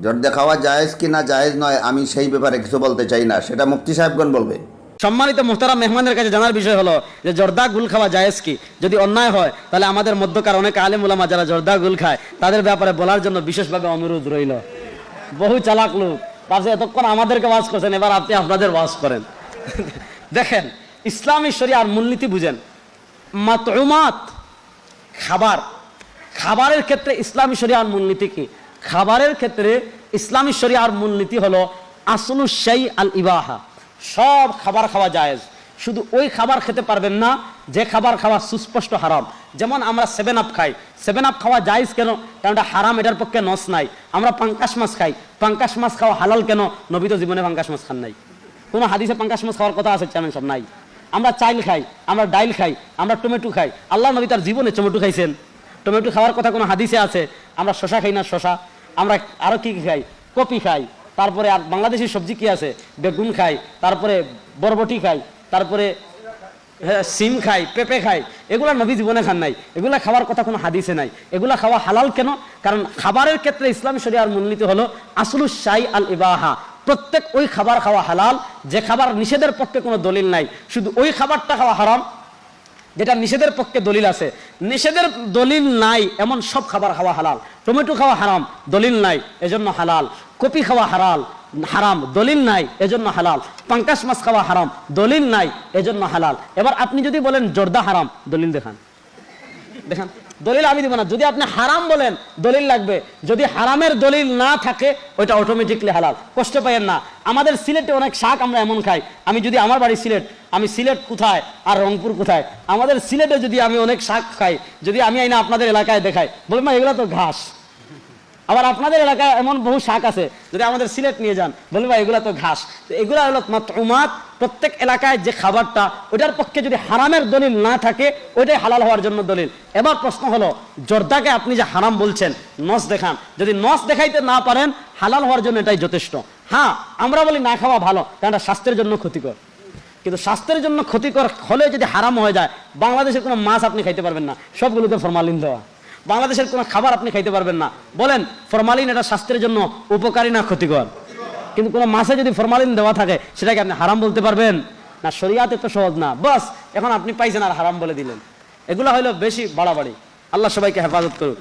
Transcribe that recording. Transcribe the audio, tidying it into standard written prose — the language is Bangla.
জর্দা খাওয়া জায়েজ কি না জায়েজ নয় আমি সেই ব্যাপারে কিছু বলতে চাই না, সেটা মুফতি সাহেবগণ বলবে। সম্মানিত মোহতারাম মেহমানের কাছে জানার বিষয় হলো যে জর্দা গুল খাওয়া জায়েজ কি, যদি অন্যায় হয় তাহলে আমাদের মধ্যকার অনেক আলেম উলামা যারা জর্দা গুল খায় তাদের ব্যাপারে বলার জন্য বিশেষভাবে অনুরোধ রইল। বহু চালাক লোক পাশে এতক্ষণ আমাদেরকে ওয়াজ করছেন, এবার আপনি আপনাদের ওয়াজ করেন। দেখেন, ইসলামী শরিয়ার মূলনীতি বুঝেন। মাতউমাত, খাবার, খাবারের ক্ষেত্রে ইসলামী শরিয়ার মূলনীতি কি? খাবারের ক্ষেত্রে ইসলামী শরিয়ার মূলনীতি হলো আসলু শাই আল ইবাহা, সব খাবার খাওয়া জায়েজ, শুধু ওই খাবার খেতে পারবেন না যে খাবার খাওয়া সুস্পষ্ট হারাম। যেমন আমরা 7 আপ খাই, 7 আপ খাওয়া জায়েজ কেন? কারণ এটা হারাম, এটার পক্ষে নস নাই। আমরা পাঙ্কাশ মাছ খাই, পাঙ্কাশ মাছ খাওয়া হালাল কেন? নবী তো জীবনে পাঙ্কাশ মাছ খান নাই, কোনো হাদিসে পাঙ্কাশ মাছ খাওয়ার কথা আছে চ্যানেল সব নাই। আমরা চাইল খাই, আমরা ডাইল খাই, আমরা টমেটো খাই, আল্লাহ নবী তার জীবনে টমেটো খাইছেন? টমেটো খাওয়ার কথা কোনো হাদিসে আছে? আমরা শশা খাই না? শশা আমরা আরো কি খাই? কপি খাই। তারপরে আর বাংলাদেশি সবজি কি আছে? বেগুন খাই, তারপরে বরবটি খাই, তারপরে সিম খাই, পেঁপে খাই। এগুলা নবী জীবনে খান নাই, এগুলা খাওয়ার কথা কোনো হাদিসে নাই। এগুলা খাওয়া হালাল কেন? কারণ খাবারের ক্ষেত্রে ইসলামী শরিয়ার মূলনীতি হলো আসলু শাই আল ইবাহা, প্রত্যেক ওই খাবার খাওয়া হালাল যে খাবার নিষেধের পক্ষে কোনো দলিল নাই, শুধু ওই খাবারটা খাওয়া হারাম যেটা নিষেধের পক্ষে দলিল আছে। নিষেধের দলিল নাই এমন সব খাবার খাওয়া হালাল। টমেটো খাওয়া হারাম, দলিল নাই এজন্য হালাল। কপি খাওয়া হারাম, দলিল নাই এজন্য হালাল। পাঙ্কাশ মাছ খাওয়া হারাম, দলিল নাই এজন্য হালাল। এবার আপনি যদি বলেন জর্দা হারাম, দলিল দেখান, দেখান। দলিল আমি দিব না। যদি আপনি হারাম বলেন দলিল লাগবে, যদি হারামের দলিল না থাকে ওইটা অটোমেটিকলি হালাল। কষ্ট পাইয়েন না। আমাদের সিলেটে অনেক শাক আমরা এমন খাই, আমি যদি আমার বাড়ি সিলেট, আমি সিলেট কোথায় আর রংপুর কোথায়, আমাদের সিলেটে যদি আমি অনেক শাক খাই, যদি আমি আইনা আপনাদের এলাকায় দেখাই, বলবেন এগুলো তো ঘাস। আবার আপনাদের এলাকায় এমন বহু শাক আছে, যদি আমাদের সিলেট নিয়ে যান বলবে ভাই এগুলা তো ঘাস। এগুলা হলো মাতউমাত, প্রত্যেক এলাকায় যে খাবারটা ওইটার পক্ষে যদি হারামের দলিল না থাকে ওইটাই হালাল হওয়ার জন্য দলিল। এবার প্রশ্ন হলো, জর্দাকে আপনি যে হারাম বলছেন, নস দেখান। যদি নস দেখাইতে না পারেন হালাল হওয়ার জন্য এটাই যথেষ্ট। হ্যাঁ, আমরা বলি না খাওয়া ভালো, কারণ এটা স্বাস্থ্যের জন্য ক্ষতিকর। কিন্তু স্বাস্থ্যের জন্য ক্ষতিকর হলে যদি হারাম হয়ে যায়, বাংলাদেশের কোনো মাছ আপনি খাইতে পারবেন না, সবগুলোতে ফরমালিন দেওয়া। বাংলাদেশের কোনো খাবার আপনি খাইতে পারবেন না। বলেন ফরমালিন এটা স্বাস্থ্যের জন্য উপকারী না ক্ষতিকর? কিন্তু কোনো মাছে যদি ফরমালিন দেওয়া থাকে সেটাকে আপনি হারাম বলতে পারবেন না? শরিয়াতে তো সহজ না। বাস এখন আপনি পাইছেন আর হারাম বলে দিলেন, এগুলো হলো বেশি বাড়াবাড়ি। আল্লাহ সবাইকে হেফাজত করুক।